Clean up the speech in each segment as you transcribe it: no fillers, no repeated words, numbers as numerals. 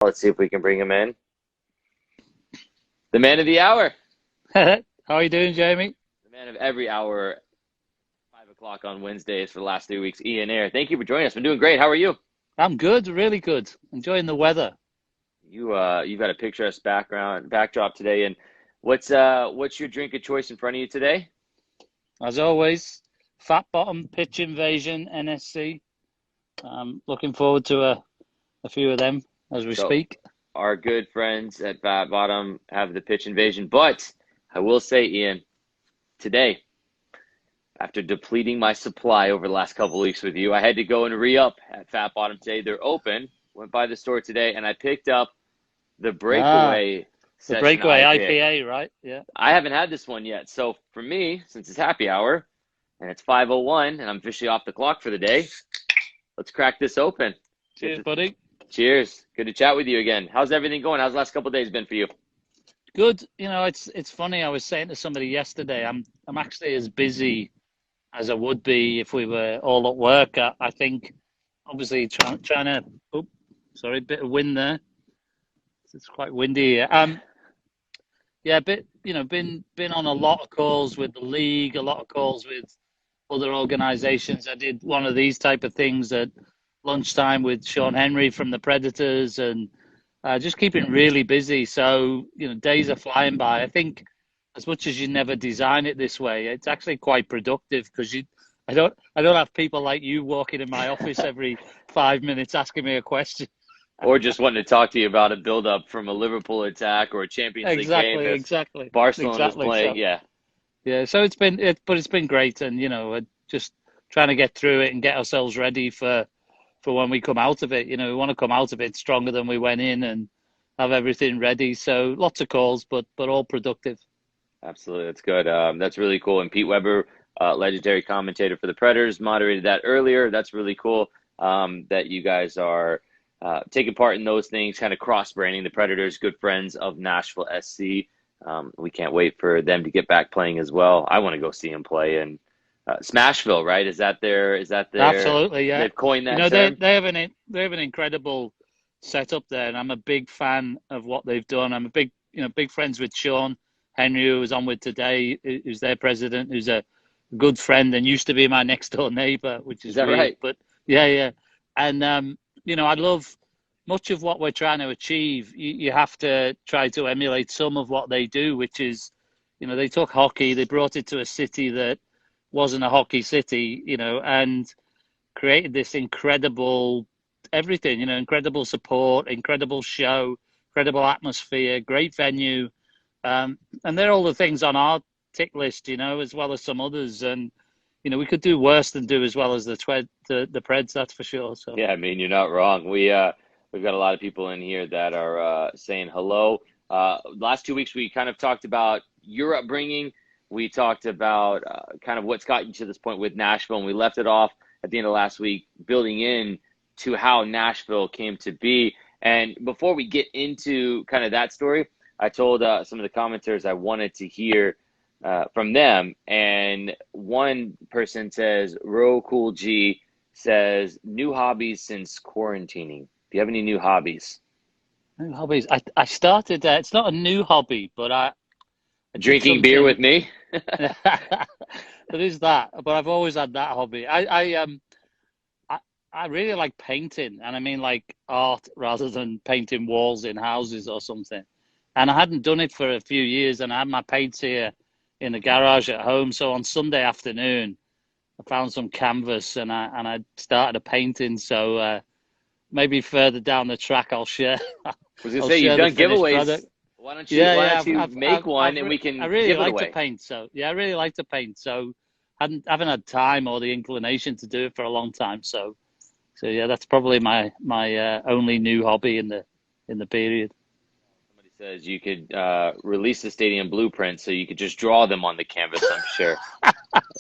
Let's see if we can bring him in. The man of the hour. How are you doing, Jamie? The man of every hour, 5 o'clock on Wednesdays for the last 3 weeks, Ayre. Thank you for joining us. Been doing great. How are you? I'm good, really good. Enjoying the weather. You've got a picturesque backdrop today. And what's your drink of choice in front of you today? As always, Fat Bottom Pitch Invasion NSC. Looking forward to a few of them as we So speak. our good friends at Fat Bottom have the pitch invasion, but I will say, Ian, today, after depleting my supply over the last couple of weeks with you, I had to go and re-up at Fat Bottom today. They're open. Went by the store today, and I picked up the Ah, Breakaway the Session Breakaway IPA. IPA, right? Yeah. I haven't had this one yet. So for me, since it's happy hour and it's 5:01 and I'm officially off the clock for the day, let's crack this open. Cheers, buddy. Cheers. Good to chat with you again. How's everything going? How's the last couple of days been for you? Good. You know, it's funny. I was saying to somebody yesterday, I'm actually as busy as I would be if we were all at work. I think, obviously, trying to. Oh, sorry, bit of wind there. It's quite windy here. Yeah, been on a lot of calls with the league, a lot of calls with other organizations. I did one of these type of things at lunchtime with Sean Henry from the Predators, and just keeping really busy. So, days are flying by. I think as much as you never design it this way, it's actually quite productive because I don't have people like you walking in my office every 5 minutes asking me a question. Or just wanting to talk to you about a build-up from a Liverpool attack or a Champions League game Exactly, if exactly, Barcelona's exactly. playing. So Yeah, yeah, so it's been great, and just trying to get through it and get ourselves ready for when we come out of it. We want to come out of it stronger than we went in and have everything ready. So lots of calls, but all productive. absolutely. That's good. That's really cool. And Pete Weber, legendary commentator for the Predators, moderated that earlier. That's really cool that you guys are taking part in those things, kind of cross-branding the Predators, good friends of Nashville SC. We can't wait for them to get back playing as well. I want to go see them play in Smashville, right? Is that their, Absolutely, yeah. they've coined You that know, they term? they have an incredible setup there, and I'm a big fan of what they've done. I'm a big friends with Sean Henry, who was on with today, who's their president, who's a good friend and used to be my next door neighbor, which Is is that weird, right? but yeah, yeah. And I love much of what we're trying to achieve. You have to try to emulate some of what they do, which is, they took hockey, they brought it to a city that wasn't a hockey city, and created this incredible everything, incredible support, incredible show, incredible atmosphere, great venue. And they're all the things on our tick list, as well as some others. And, we could do worse than do as well as the Preds, that's for sure. So, Yeah, I mean, you're not wrong. We've got a lot of people in here that are saying hello. Last 2 weeks, we kind of talked about your upbringing. We talked about kind of what's got you to this point with Nashville, and we left it off at the end of last week, building in to how Nashville came to be. And before we get into kind of that story, I told some of the commenters I wanted to hear from them. And one person says, Ro Cool G says, new hobbies since quarantining. Do you have any new hobbies? new hobbies. I started, it's not a new hobby, but I did Drinking beer something. with me? There is that, but I've always had that hobby. I, I really like painting, and I mean like art rather than painting walls in houses or something. And I hadn't done it for a few years, and I had my paints here in the garage at home. So on Sunday afternoon, I found some canvas and I started a painting. So maybe further down the track, I'll share I was gonna I'll say you've share the done finished giveaways. product. Why don't you Yeah, why yeah, don't you make one and we I can really give it like to away? paint. So yeah, I really like to paint. So haven't had time or the inclination to do it for a long time. So yeah, that's probably my only new hobby in the period. Somebody says you could release the stadium blueprint so you could just draw them on the canvas, I'm sure.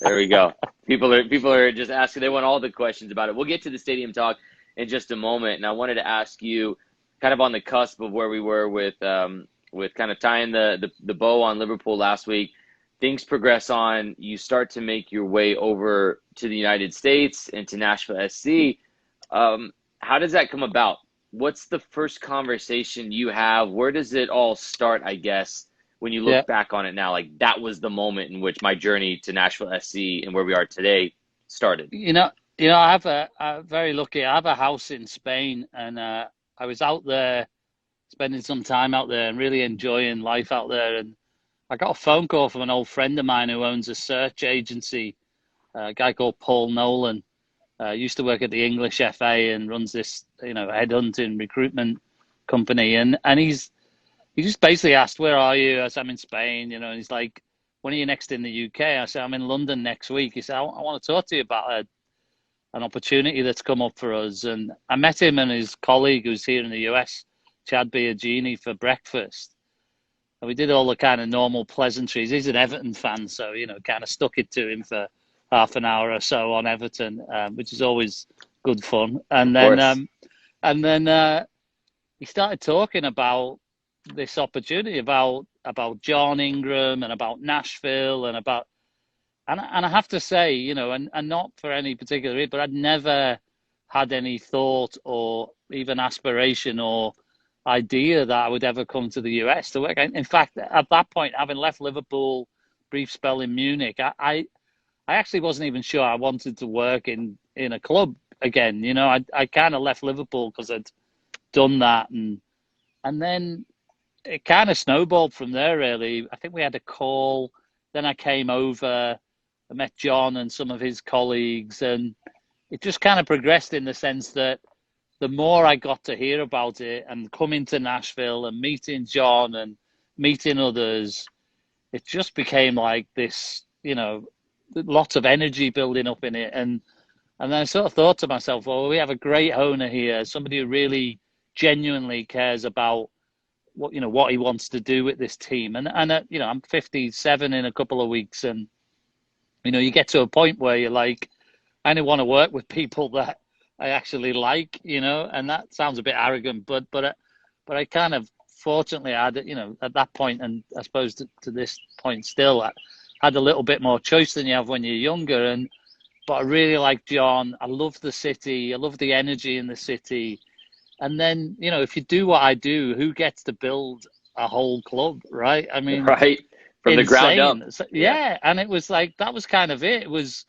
There we go. People are just asking. They want all the questions about it. We'll get to the stadium talk in just a moment. And I wanted to ask you, kind of on the cusp of where we were with kind of tying the bow on Liverpool last week. Things progress on. You start to make your way over to the United States and to Nashville SC. How does that come about? what's the first conversation you have? Where does it all start, I guess, when you Yeah. look back on it now? Like that was the moment in which my journey to Nashville SC and where we are today started. You know, I have I'm very lucky. I have a house in Spain, and I was out there spending some time out there and really enjoying life out there. And I got a phone call from an old friend of mine who owns a search agency, a guy called Paul Nolan. Used to work at the English FA and runs this, headhunting recruitment company. And he just basically asked, "Where are you?" I said, "I'm in Spain," and he's like, "When are you next in the UK?" I said, "I'm in London next week." He said, I want to talk to you about an opportunity that's come up for us." And I met him and his colleague who's here in the US, Chad Biagini, for breakfast. And we did all the kind of normal pleasantries. He's an Everton fan, so, kind of stuck it to him for half an hour or so on Everton, which is always good fun. Of course. And then he started talking about this opportunity, about John Ingram and about Nashville and about, and I have to say, and not for any particular reason, but I'd never had any thought or even aspiration or idea that I would ever come to the US to work. In fact, at that point, having left Liverpool, brief spell in Munich, I actually wasn't even sure I wanted to work in a club again. I kind of left Liverpool because I'd done that, and then it kind of snowballed from there, really. I think we had a call, then I came over, I met John and some of his colleagues, and it just kind of progressed in the sense that the more I got to hear about it and coming to Nashville and meeting John and meeting others, it just became like this, lots of energy building up in it. And then I sort of thought to myself, well, we have a great owner here, somebody who really genuinely cares about what he wants to do with this team. And I'm 57 in a couple of weeks, and you get to a point where you're like, I only want to work with people that I actually like, and that sounds a bit arrogant, but I kind of fortunately had, at that point, and I suppose to this point still, I had a little bit more choice than you have when you're younger. But I really like John. I love the city. I love the energy in the city. And then, if you do what I do, who gets to build a whole club, right? I mean, Right. From the ground up. insane. So, Yeah. yeah. And it was like, that was kind of it. It was,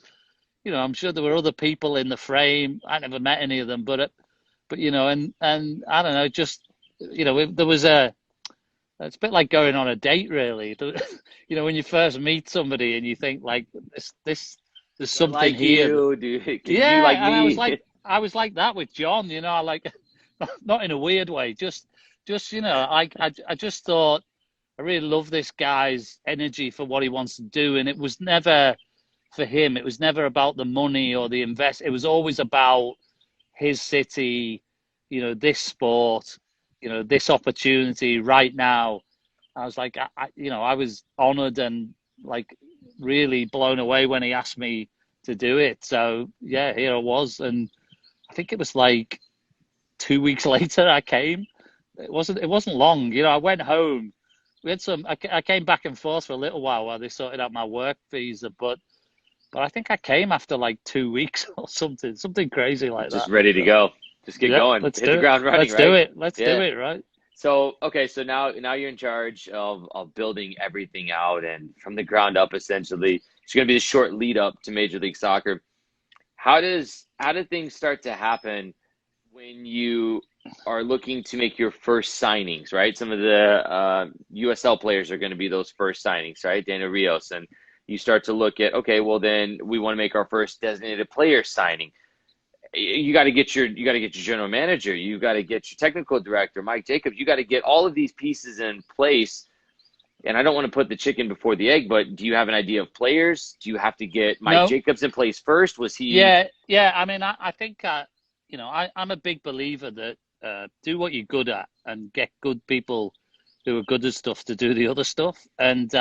I'm sure there were other people in the frame. I never met any of them, but and I don't know, just, there was it's a bit like going on a date, really. When you first meet somebody and you think like this, there's Do I something like here. you? Can you Yeah. like And me? I was like that with John, I like, not in a weird way, just, I just thought, I really love this guy's energy for what he wants to do. And it was never, for him, it was never about the money or the invest. It was always about his city, this sport, this opportunity right now. I was like, I was honored and like really blown away when he asked me to do it. So yeah, here I was. And I think it was like 2 weeks later I came. It wasn't long. I went home. We had I came back and forth for a little while they sorted out my work visa, but I think I came after like 2 weeks or something crazy like Just that. ready to So go. Just get yeah, going. let's Hit the do it. ground running, Let's do right? it. Let's do Yeah. it, right? So, okay, so now you're in charge of building everything out and from the ground up essentially. It's going to be the short lead up to Major League Soccer. How do things start to happen when you are looking to make your first signings, right? Some of the USL players are going to be those first signings, right? Daniel Rios, and you start to look at, okay, well then we want to make our first designated player signing. You got to get your general manager, you got to get your technical director, Mike Jacobs. You got to get all of these pieces in place. And I don't want to put the chicken before the egg, but do you have an idea of players? Do you have to get Mike No, Jacobs in place first? Was he yeah. I mean, I think I'm a big believer that do what you're good at and get good people who are good at stuff to do the other stuff. And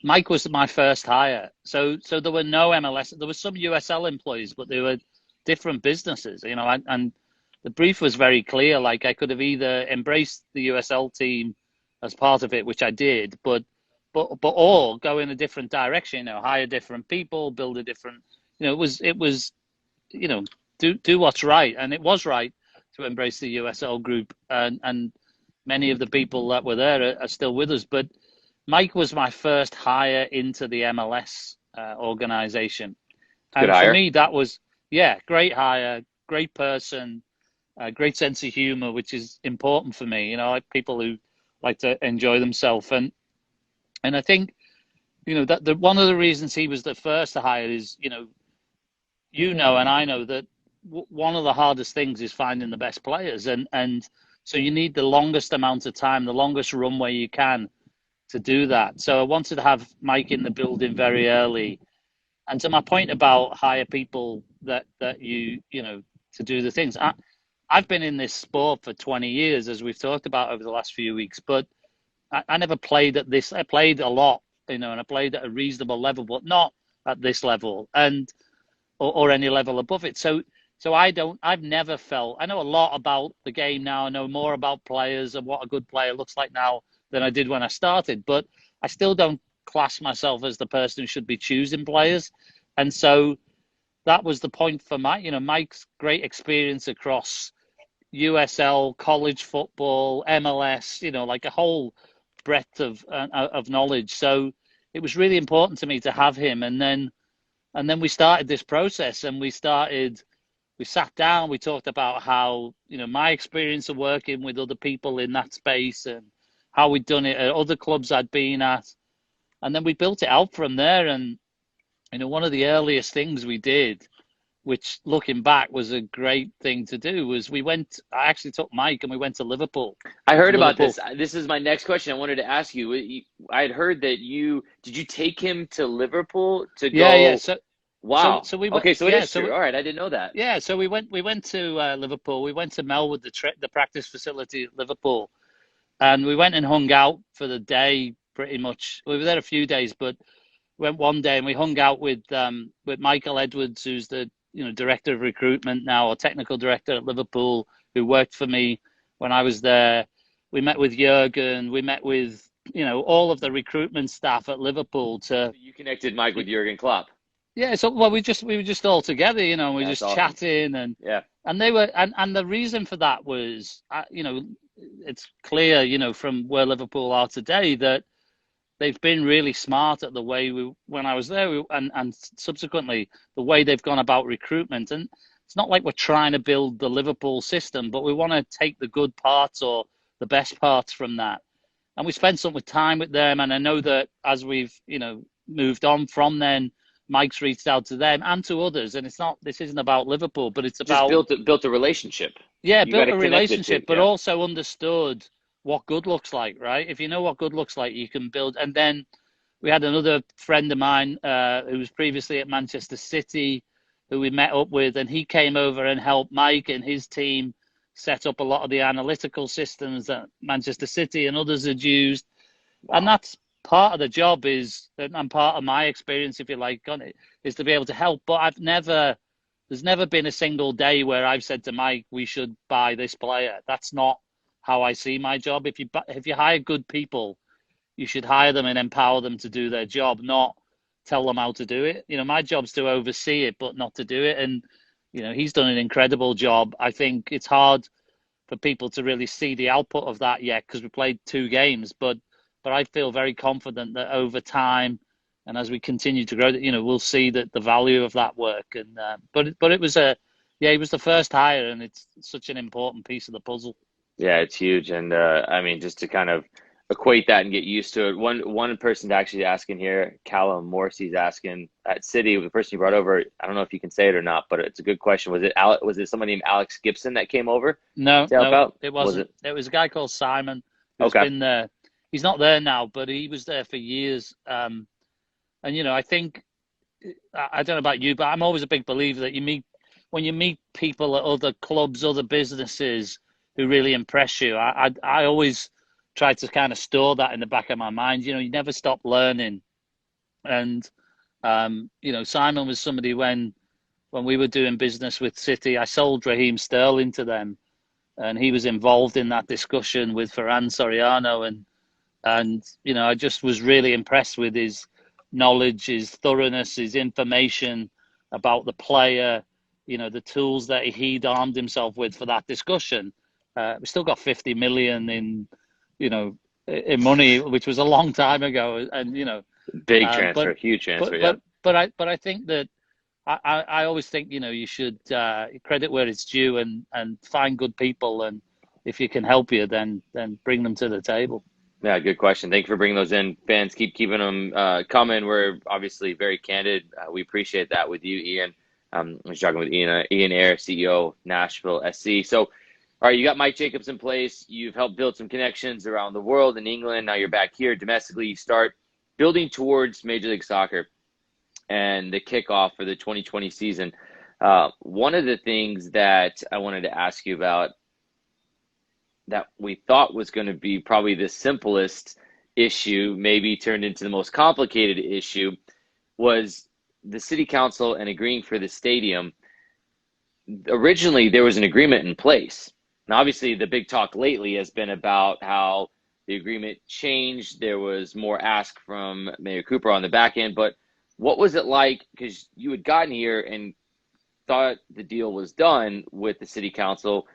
Mike was my first hire, so there were no MLS. There were some USL employees, but they were different businesses, and the brief was very clear. Like I could have either embraced the USL team as part of it, which I did, or go in a different direction. Hire different people, build a different. It was do what's right, and it was right. to embrace the USL group, and many of the people that were there are still with us. But Mike was my first hire into the MLS organization. Good And for hire. me, that was, great hire, great person, great sense of humor, which is important for me. I like people who like to enjoy themselves. And I think, that one of the reasons he was the first to hire is, and I know that one of the hardest things is finding the best players. And so you need the longest amount of time, the longest runway you can to do that. So I wanted to have Mike in the building very early. And to my point about hire people that to do the things. I've been in this sport for 20 years, as we've talked about over the last few weeks, but I never played at this. I played a lot, and I played at a reasonable level, but not at this level or any level above it. So I've never felt, I know a lot about the game now. I know more about players and what a good player looks like now than I did when I started, but I still don't class myself as the person who should be choosing players. And so that was the point for Mike. Mike's great experience across USL, college football, MLS, like a whole breadth of knowledge. So it was really important to me to have him. And then we started this process, and we sat down, we talked about how, my experience of working with other people in that space and how we'd done it at other clubs I'd been at. And then we built it out from there. And, one of the earliest things we did, which looking back was a great thing to do, was I actually took Mike and we went to Liverpool. I heard about this. This is my next question. I wanted to ask you. I had heard that did you take him to Liverpool to go? Yeah. Wow. So we went, okay, so it is true. All right, I didn't know that. Yeah, so we went to Liverpool. We went to Melwood, the practice facility at Liverpool, and we went and hung out for the day. Pretty much, we were there a few days, but we went one day and we hung out with Michael Edwards, who's the director of recruitment now, or technical director at Liverpool, who worked for me when I was there. We met with Jurgen. We met with all of the recruitment staff at Liverpool. You connected Mike with Jurgen Klopp. Yeah, so we were just all together, and we just awesome. Chatting, and they were, and the reason for that was, it's clear, from where Liverpool are today, that they've been really smart at the way when I was there, and subsequently the way they've gone about recruitment. And it's not like we're trying to build the Liverpool system, but we want to take the good parts or the best parts from that. And we spent some time with them, and I know that as we've moved on from then, Mike's reached out to them and to others, and this isn't about Liverpool, but it's about just built a relationship. Yeah, built a relationship, but also understood what good looks like, right? If you know what good looks like, you can build. And then we had another friend of mine who was previously at Manchester City, who we met up with, and he came over and helped Mike and his team set up a lot of the analytical systems that Manchester City and others had used. Wow. And that's part of the job and part of my experience, if you like, on it, is to be able to help. But there's never been a single day where I've said to Mike, we should buy this player. That's not how I see my job. If you hire good people, you should hire them and empower them to do their job, not tell them how to do it. My job's to oversee it, but not to do it. And, he's done an incredible job. I think it's hard for people to really see the output of that yet, because we played 2 games, but I feel very confident that over time, and as we continue to grow, we'll see that the value of that work. And but it was he was the first hire, and it's such an important piece of the puzzle. Yeah, it's huge, and I mean, just to kind of equate that and get used to it. One person's actually asking here, Callum Morrissey's asking at City, the person you brought over. I don't know if you can say it or not, but it's a good question. Was it somebody named Alex Gibson that came over? No, it wasn't. It was a guy called Simon who's been there. He's not there now, but he was there for years. And I think, I don't know about you, but I'm always a big believer that when you meet people at other clubs, other businesses who really impress you, I always try to kind of store that in the back of my mind. You never stop learning. And, Simon was somebody when we were doing business with City, I sold Raheem Sterling to them, and he was involved in that discussion with Ferran Soriano. And I just was really impressed with his knowledge, his thoroughness, his information about the player, the tools that he'd armed himself with for that discussion, we still got 50 million in money, which was a long time ago, and Big uh, but transfer, huge but transfer. Yeah. but but I think that I always think you should credit where it's due and find good people, and if you can help you, then bring them to the table. Yeah, good question. Thank you for bringing those in. Fans, keep keeping them coming. We're obviously very candid. We appreciate that with you, Ian. I was talking with Ian Ayre, CEO, Nashville SC. So, all right, you got Mike Jacobs in place. You've helped build some connections around the world in England. Now you're back here domestically. You start building towards Major League Soccer and the kickoff for the 2020 season. One of the things that I wanted to ask you about that we thought was going to be probably the simplest issue, maybe turned into the most complicated issue, was the city council and agreeing for the stadium. Originally, there was an agreement in place. Now, obviously, the big talk lately has been about how the agreement changed. There was more ask from Mayor Cooper on the back end. But what was it like? Because you had gotten here and thought the deal was done with the city council.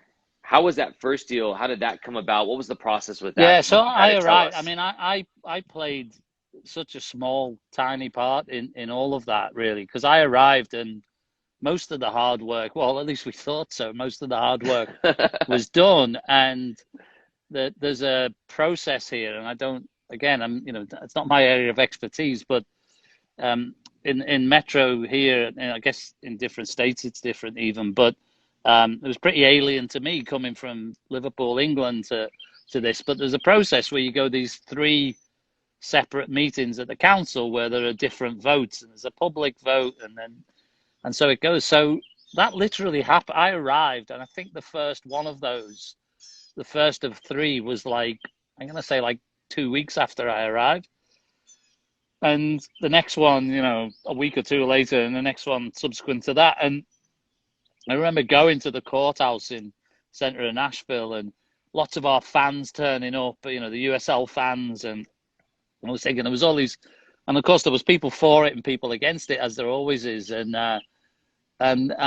How was that first deal? How did that come about? What was the process with that? Yeah, so You got I to tell arrived. I us. mean, I played such a small, tiny part in all of that, really, because I arrived and most of the hard work, well, at least we thought so, most of the hard work was done. And there's a process here, and I don't, again, it's not my area of expertise, but in Metro here, and I guess in different states it's different even, but it was pretty alien to me coming from Liverpool, England to this. But there's a process where you go these 3 separate meetings at the council where there are different votes, and there's a public vote, and so it goes. So that literally happened. I arrived, and I think the first one of those, the first of 3, was like, I'm going to say like 2 weeks after I arrived. And the next one, a week or 2 later, and the next one subsequent to that. And I remember going to the courthouse in center of Nashville and lots of our fans turning up, the USL fans. And I was thinking there was all these, and of course there was people for it and people against it, as there always is. And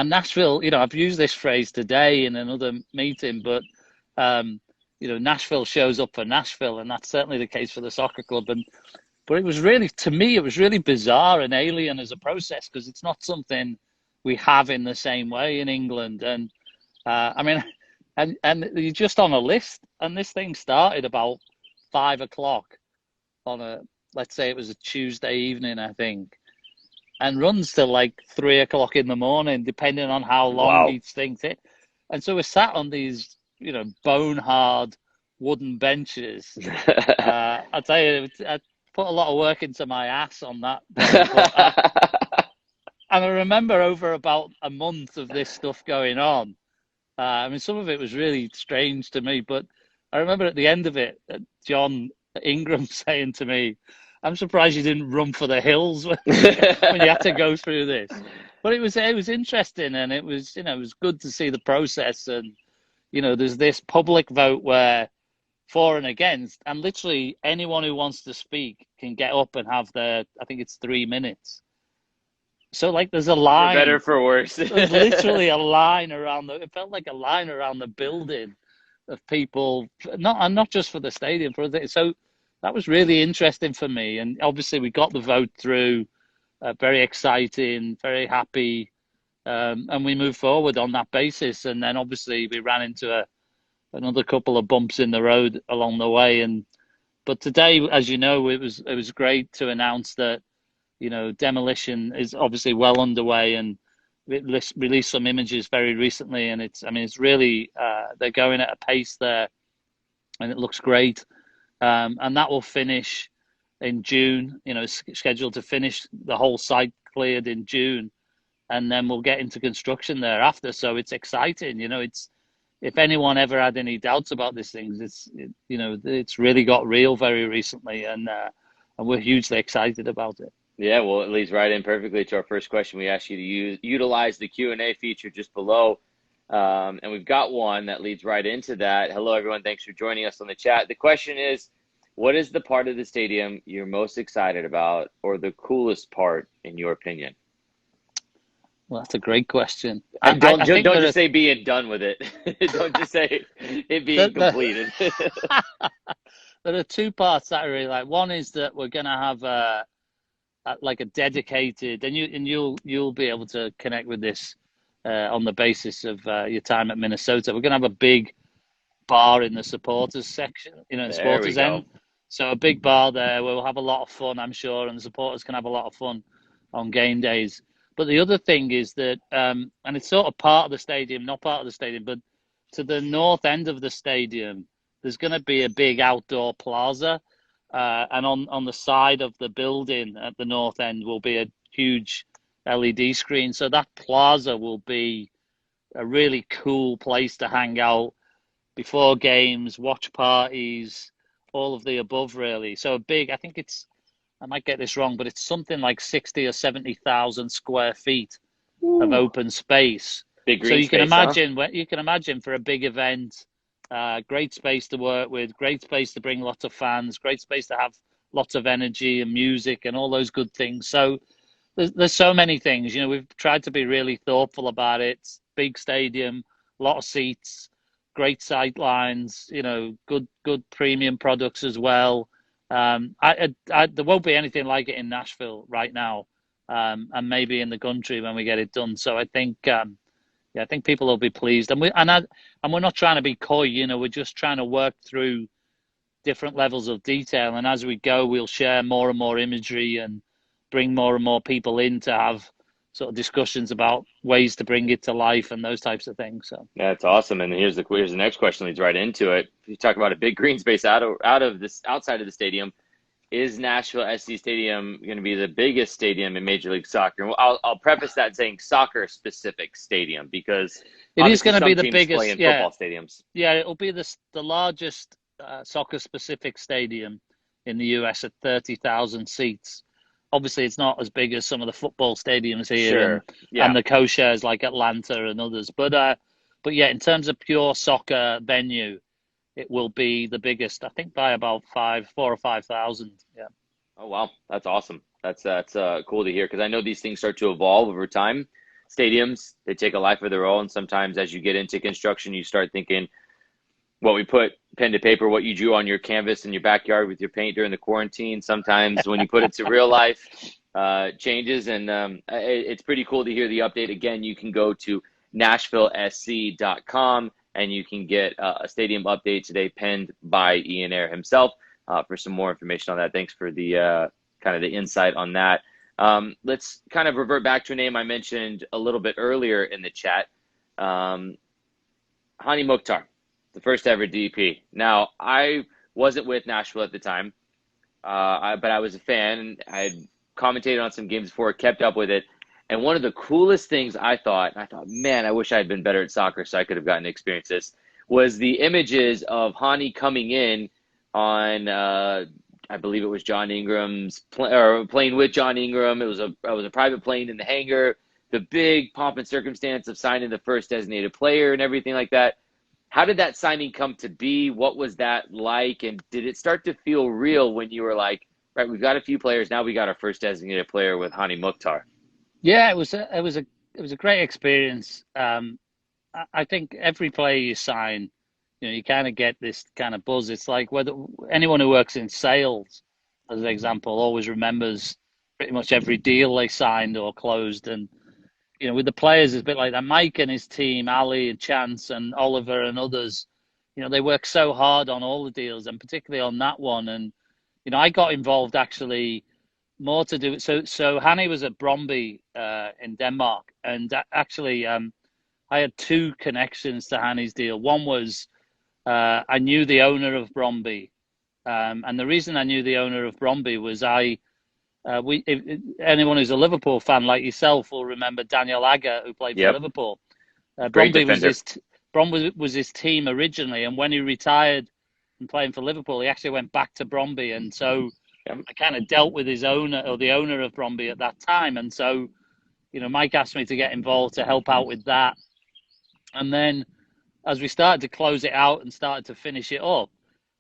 Nashville, I've used this phrase today in another meeting, but Nashville shows up for Nashville, and that's certainly the case for the soccer club. But it was really, to me, it was really bizarre and alien as a process, because it's not something we have in the same way in England. And I mean, and you're just on a list, and this thing started about 5 o'clock on let's say it was a Tuesday evening, I think, and runs till like 3 o'clock in the morning, depending on how long Wow. each thing takes. And so we're sat on these, bone hard wooden benches. I tell you, I put a lot of work into my ass on that day, and I remember over about a month of this stuff going on. I mean, some of it was really strange to me, but I remember at the end of it, John Ingram saying to me, "I'm surprised you didn't run for the hills when you had to go through this." But it was interesting, and it was it was good to see the process. And there's this public vote where for and against, and literally anyone who wants to speak can get up and have I think it's 3 minutes. So like there's a For better, line, for worse. there's literally a line around it felt like a line around the building of people, not just for the stadium, so that was really interesting for me. And obviously we got the vote through, very exciting, very happy, and we moved forward on that basis. And then obviously we ran into another couple of bumps in the road along the way. But today, as you know, it was great to announce that demolition is obviously well underway, and released some images very recently, and it's really they're going at a pace there, and it looks great. And that will finish in June. It's scheduled to finish, the whole site cleared in June, and then we'll get into construction thereafter. So it's exciting. It's, if anyone ever had any doubts about these things, it's really got real very recently, and we're hugely excited about it. Yeah, well, it leads right in perfectly to our first question. We asked you to utilize the Q&A feature just below, and we've got one that leads right into that. Hello, everyone. Thanks for joining us on the chat. The question is, what is the part of the stadium you're most excited about, or the coolest part, in your opinion? Well, that's a great question. And I think don't there just are say being done with it. Don't just say it being there, completed. there are two parts that I really like. One is that we're going to have like a dedicated, and you'll be able to connect with this on the basis of your time at Minnesota. We're going to have a big bar in the supporters section, the There we supporters go. end. So a big bar there where we'll have a lot of fun, I'm sure, and the supporters can have a lot of fun on game days. But the other thing is that, and it's sort of part of the stadium, not part of the stadium, but to the north end of the stadium, there's going to be a big outdoor plaza. And on the side of the building at the north end will be a huge LED screen. So that plaza will be a really cool place to hang out before games, watch parties, all of the above, really. So big, I think I might get this wrong, but it's something like 60 or 70,000 square feet of Ooh, open space. big So green space, huh? you can imagine for a big event, great space to work with, great space to bring lots of fans, great space to have lots of energy and music and all those good things. So there's so many things. We've tried to be really thoughtful about it. Big stadium, a lot of seats, great sight lines. Good premium products as well. There won't be anything like it in Nashville right now, and maybe in the country when we get it done. So I think, yeah, I think people will be pleased, and we're not trying to be coy. We're just trying to work through different levels of detail, and as we go, we'll share more and more imagery and bring more and more people in to have sort of discussions about ways to bring it to life and those types of things. So That's awesome. And here's the next question leads right into it. You talk about a big green space out of this outside of the stadium. Is Nashville SC Stadium going to be the biggest stadium in Major League Soccer? And I'll preface that saying soccer specific stadium because it is obviously going to be some the teams play biggest. in Yeah, football stadiums. yeah, it'll be the largest soccer specific stadium in the US at 30,000 seats. Obviously, it's not as big as some of the football stadiums here, and Sure. Yeah. the co-shares like Atlanta and others. But yeah, in terms of pure soccer venue, it will be the biggest, I think, by about 4 or 5 thousand. Yeah. Oh wow, that's awesome. That's cool to hear because I know these things start to evolve over time. Stadiums, they take a life of their own. Sometimes as you get into construction, you start thinking what we put pen to paper, what you drew on your canvas in your backyard with your paint during the quarantine. Sometimes when you put it to real life, changes, and it's pretty cool to hear the update. Again, you can go to NashvilleSC.com and you can get a stadium update today, penned by Ian Ayre himself. For some more information on that, thanks for the kind of the insight on that. Let's kind of revert back to a name I mentioned a little bit earlier in the chat, Hani Mukhtar, the first ever DP. Now, I wasn't with Nashville at the time, but I was a fan. I had commentated on some games before, kept up with it. And one of the coolest things I thought, man, I wish I had been better at soccer so I could have gotten to experience this, was the images of Hani coming in on, I believe it was John Ingram's, or playing with John Ingram. It was a private plane in the hangar, the big pomp and circumstance of signing the first designated player and everything like that. How did that signing come to be? What was that like? And did it start to feel real when you were like, right, we've got a few players, now we got our first designated player with Hani Mukhtar? Yeah, it was a great experience. I think every player you sign, you kind of get this kind of buzz. It's like whether anyone who works in sales, as an example, always remembers pretty much every deal they signed or closed. And with the players, it's a bit like that. Mike and his team, Ali and Chance and Oliver and others, they work so hard on all the deals and particularly on that one. And I got involved actually more to do. So Hanny was at Bromby in Denmark, and actually I had two connections to Hanny's deal. One was I knew the owner of Bromby, and the reason I knew the owner of Bromby was anyone who's a Liverpool fan like yourself will remember Daniel Agger, who played for Yep. Liverpool. Great Bromby was defender. his team originally, and when he retired and playing for Liverpool, he actually went back to Bromby, and so Yep. I kind of dealt with his owner or the owner of Bromby at that time, and so Mike asked me to get involved to help out with that, and then as we started to close it out and started to finish it up,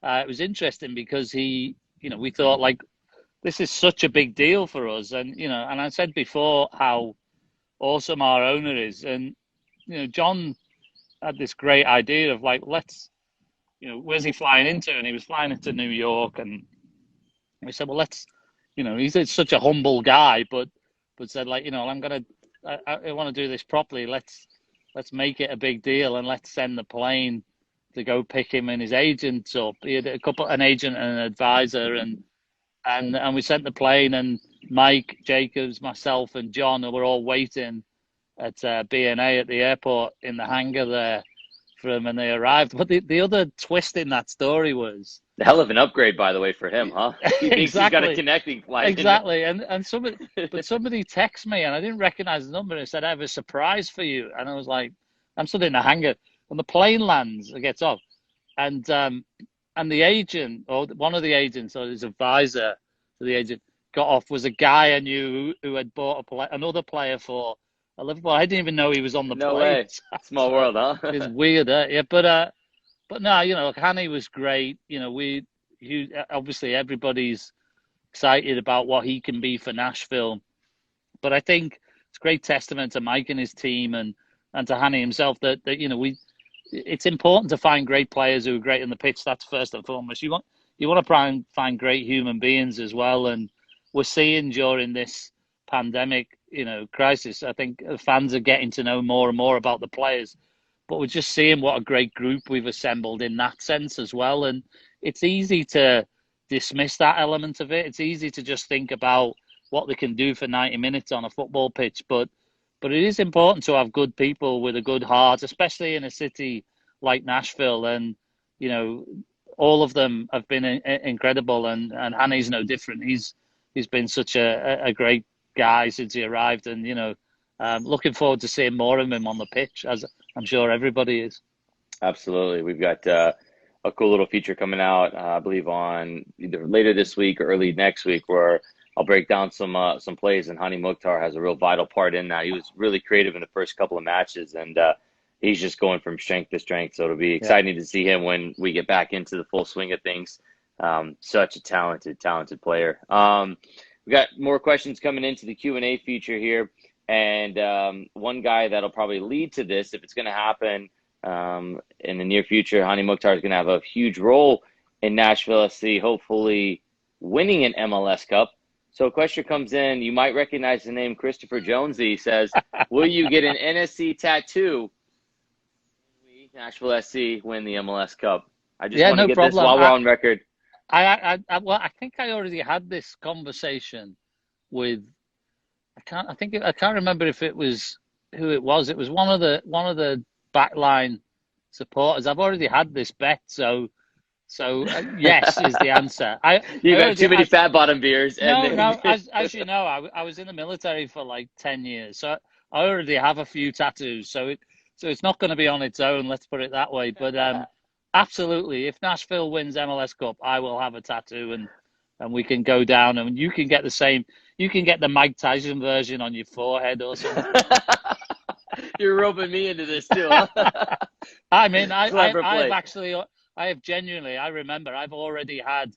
it was interesting because we thought like this is such a big deal for us, and and I said before how awesome our owner is. And, John had this great idea of like, let's, where's he flying into? And he was flying into New York. And we said, well, let's, he's such a humble guy, but said like, I want to do this properly. Let's make it a big deal and let's send the plane to go pick him and his agents up. He had an agent and an advisor, and we sent the plane, and Mike Jacobs, myself, and John were all waiting at B&A at the airport in the hangar there for him, and they arrived. But the other twist in that story was A hell of an upgrade, by the way, for him, huh? He thinks he's got a connecting flight. Exactly, and somebody texted me, and I didn't recognize the number, and said, "I have a surprise for you." And I was like, I'm stood in the hangar, and the plane lands, it gets off, and the agent, or one of the agents, or his advisor to the agent, got off, was a guy I knew who had bought another player for Liverpool. I didn't even know he was on the plane. No way. Small world, huh? It's weird, yeah. But no, Hanny was great. Obviously everybody's excited about what he can be for Nashville. But I think it's a great testament to Mike and his team and to Hanny himself that it's important to find great players who are great on the pitch. That's first and foremost. You want to find great human beings as well. And we're seeing during this pandemic, crisis, I think fans are getting to know more and more about the players. But we're just seeing what a great group we've assembled in that sense as well. And it's easy to dismiss that element of it. It's easy to just think about what they can do for 90 minutes on a football pitch. But it is important to have good people with a good heart, especially in a city like Nashville. And, all of them have been incredible. And Hanny's no different. He's been such a great guy since he arrived. And, looking forward to seeing more of him on the pitch, as I'm sure everybody is. Absolutely. We've got a cool little feature coming out, I believe on either later this week or early next week, where I'll break down some plays, and Hani Mukhtar has a real vital part in that. He was really creative in the first couple of matches, and he's just going from strength to strength. So it'll be exciting to see him when we get back into the full swing of things. Such a talented player. We got more questions coming into the Q&A feature here. And one guy that'll probably lead to this, if it's going to happen in the near future, Hani Mukhtar is going to have a huge role in Nashville SC, hopefully winning an MLS Cup. So a question comes in. You might recognize the name Christopher Jonesy. He says, will you get an NSC tattoo when Nashville SC win the MLS Cup? I just want to get this while we're on record. I think I already had this conversation with, I can't remember if it was who it was. It was one of the backline supporters. I've already had this bet, so yes is the answer. You've had too many Fat Bottom beers. No. As you know, I was in the military for like 10 years, so I already have a few tattoos. So it's not going to be on its own. Let's put it that way. But absolutely, if Nashville wins MLS Cup, I will have a tattoo, and we can go down, and you can get the same. You can get the Mike Tyson version on your forehead or something. You're roping me into this too, huh? I mean, I have genuinely, I remember I've already had,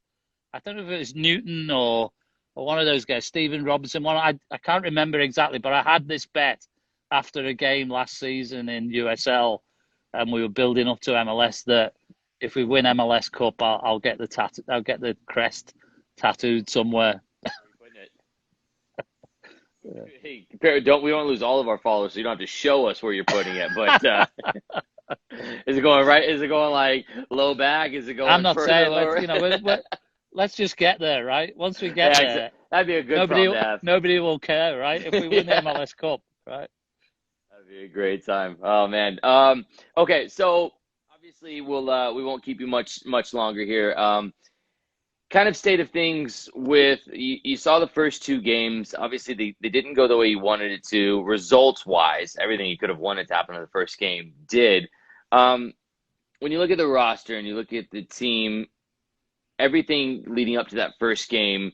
I don't know if it was Newton or one of those guys, Stephen Robinson, I can't remember exactly, but I had this bet after a game last season in USL, and we were building up to MLS, that if we win MLS Cup, I'll get the crest tattooed somewhere. Hey, we don't lose all of our followers, so you don't have to show us where you're putting it. But is it going right? Is it going like low back? Is it going? I'm not saying. Let's just get there, right? Once we get there, that'd be a good problem to have. Nobody will care, right? If we win the MLS Cup, right? That'd be a great time. Oh man. Okay, so obviously we won't keep you much longer here. Kind of state of things with, you saw the first two games. Obviously, they didn't go the way you wanted it to. Results-wise, everything you could have wanted to happen in the first game did. When you look at the roster and you look at the team, everything leading up to that first game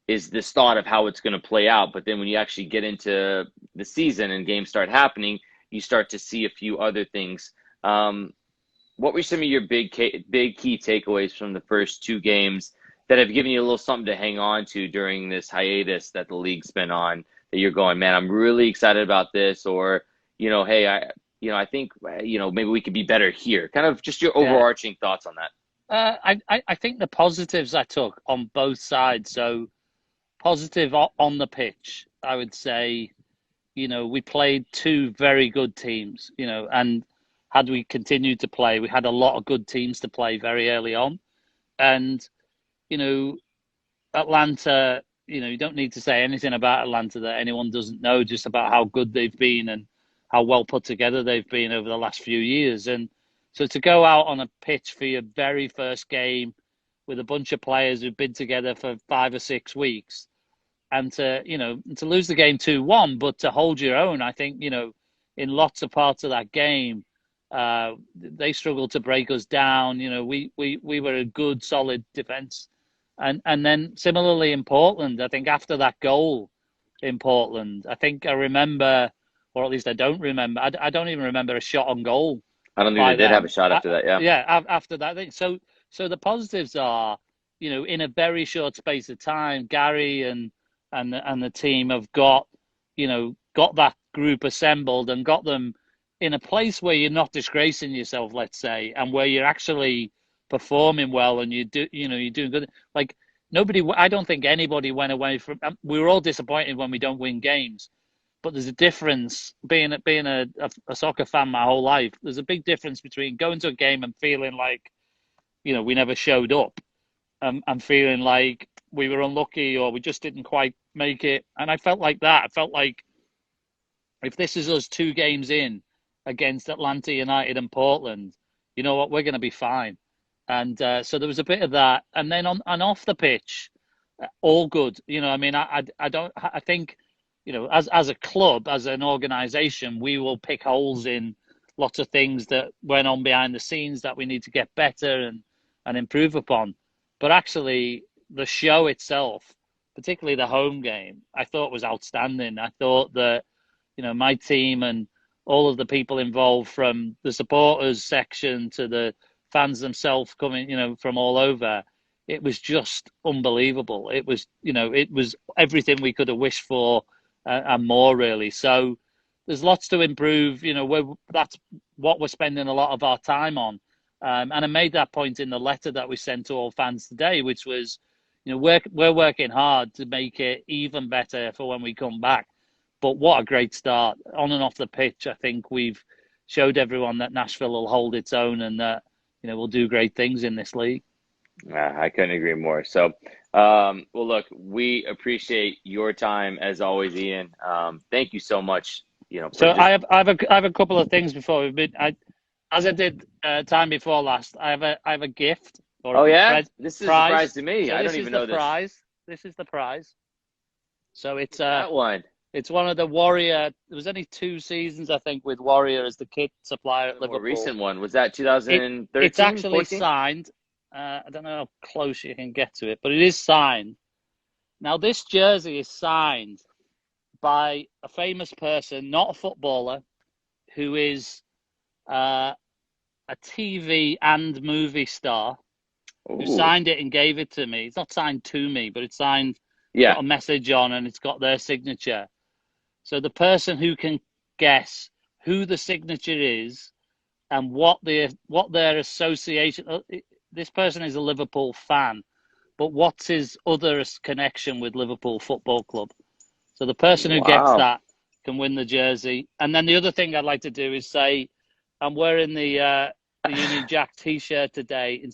is this thought of how it's going to play out. But then when you actually get into the season and games start happening, you start to see a few other things. What were some of your big key takeaways from the first two games that have given you a little something to hang on to during this hiatus that the league's been on, that you're going, man, I'm really excited about this, or, hey, I think, maybe we could be better here. Kind of just your Yeah. overarching thoughts on that. I think the positives I took on both sides. So positive on the pitch, I would say, we played two very good teams, and had we continued to play, we had a lot of good teams to play very early on. And, you know, Atlanta, you don't need to say anything about Atlanta that anyone doesn't know, just about how good they've been and how well put together they've been over the last few years. And so to go out on a pitch for your very first game with a bunch of players who've been together for 5 or 6 weeks, and to lose the game 2-1, but to hold your own, I think, in lots of parts of that game, they struggled to break us down. We were a good, solid defense. And then similarly in Portland, I think after that goal in Portland, I think I remember, or at least I don't remember, I don't even remember a shot on goal I don't think they by did have a them. shot after that. Yeah. Yeah, after that thing. So the positives are, in a very short space of time, Gary and the team have got that group assembled and got them in a place where you're not disgracing yourself, let's say, and where you're actually performing well and you're doing good. Like I don't think anybody went away from. We were all disappointed when we don't win games, but there's a difference. Being a soccer fan my whole life, there's a big difference between going to a game and feeling like we never showed up, and feeling like we were unlucky or we just didn't quite make it. And I felt like that. I felt like if this is us 2 games in against Atlanta United and Portland, you know what, we're going to be fine. And so there was a bit of that. And then on and off the pitch, all good. I mean, I think, as a club, as an organization, we will pick holes in lots of things that went on behind the scenes that we need to get better and improve upon. But actually, the show itself, particularly the home game, I thought was outstanding. I thought that, my team and all of the people involved, from the supporters section to the fans themselves coming, from all over, it was just unbelievable. It was everything we could have wished for and more, really. So there's lots to improve. That's what we're spending a lot of our time on. And I made that point in the letter that we sent to all fans today, which was, we're working hard to make it even better for when we come back. But what a great start on and off the pitch. I think we've showed everyone that Nashville will hold its own and that, we'll do great things in this league. I couldn't agree more. So, well, look, we appreciate your time as always, Ian. Thank you so much. So I have a couple of things before we bid. As I did time before last, I have a gift or oh a yeah, this is a prize. surprise to me. So I don't even know this. Prize. This is the prize. So it's That one. It's one of the Warrior. There was only 2 seasons, I think, with Warrior as the kit supplier at The Liverpool. more recent one was that 2013. It's actually 14? signed. I don't know how close you can get to it, but it is signed. Now, this jersey is signed by a famous person, not a footballer, who is a TV and movie star, who signed it and gave it to me. It's not signed to me, but it's signed, got a message on, and it's got their signature. So the person who can guess who the signature is and what their association, this person is a Liverpool fan, but what's his other connection with Liverpool Football Club? So the person who gets that can win the jersey. And then the other thing I'd like to do is say, I'm wearing the Union Jack T-shirt today and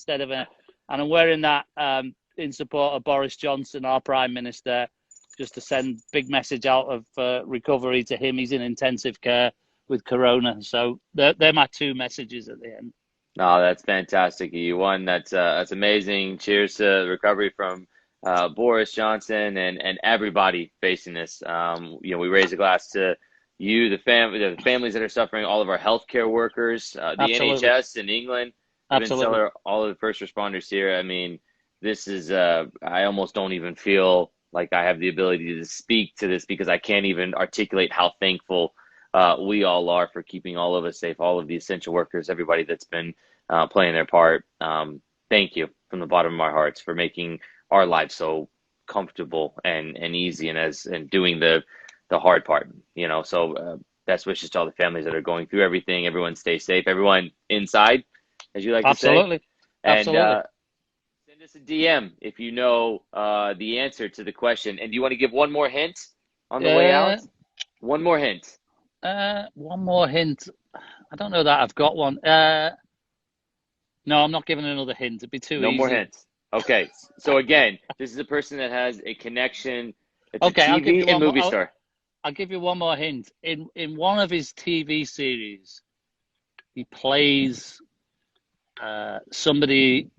I'm wearing that in support of Boris Johnson, our Prime Minister, just to send big message out of recovery to him. He's in intensive care with Corona. So they're my 2 messages at the end. No, that's fantastic. You won. That's amazing. Cheers to recovery from Boris Johnson and everybody facing this. We raise a glass to you, the families that are suffering, all of our healthcare workers, the Absolutely. NHS in England, Absolutely. all of the first responders here. I mean, this is I almost don't even feel like I have the ability to speak to this because I can't even articulate how thankful we all are for keeping all of us safe, all of the essential workers, everybody that's been playing their part. Thank you from the bottom of our hearts for making our lives so comfortable and easy, and doing the the hard part, you know. So best wishes to all the families that are going through everything. Everyone stay safe. Everyone inside, as you like to say. Absolutely. And Absolutely. send us a DM if you know the answer to the question. And do you want to give one more hint on the way out? Uh, One more hint. one more hint. I don't know that I've got one. No, I'm not giving another hint. It'd be too No more easy. hints. Okay. So again, this is a person that has a connection. It's a Okay, I'll give TV you and one more. movie star. I'll give you one more hint. In one of his TV series, he plays somebody.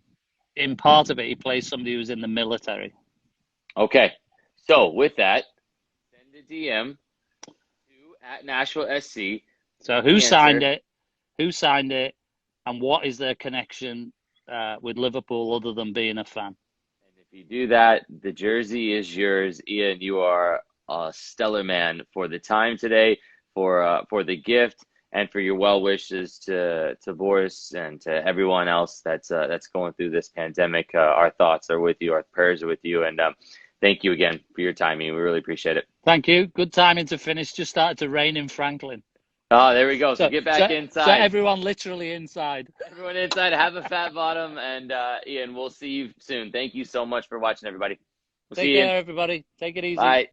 In part of it, he plays somebody who's in the military. Okay. So with that, send a DM to at Nashville SC. So who signed it? Who signed it? And what is their connection with Liverpool other than being a fan? And if you do that, the jersey is yours. Ian, you are a stellar man for the time today, for the gift, and for your well wishes to Boris and to everyone else that's going through this pandemic. Our thoughts are with you. Our prayers are with you. And thank you again for your timing. We really appreciate it. Thank you. Good timing to finish. Just started to rain in Franklin. Oh, there we go. So get back inside. So everyone literally inside. Everyone inside, have a fat bottom. And Ian, we'll see you soon. Thank you so much for watching, everybody. We'll see you. Take care, everybody. Take it easy. Bye.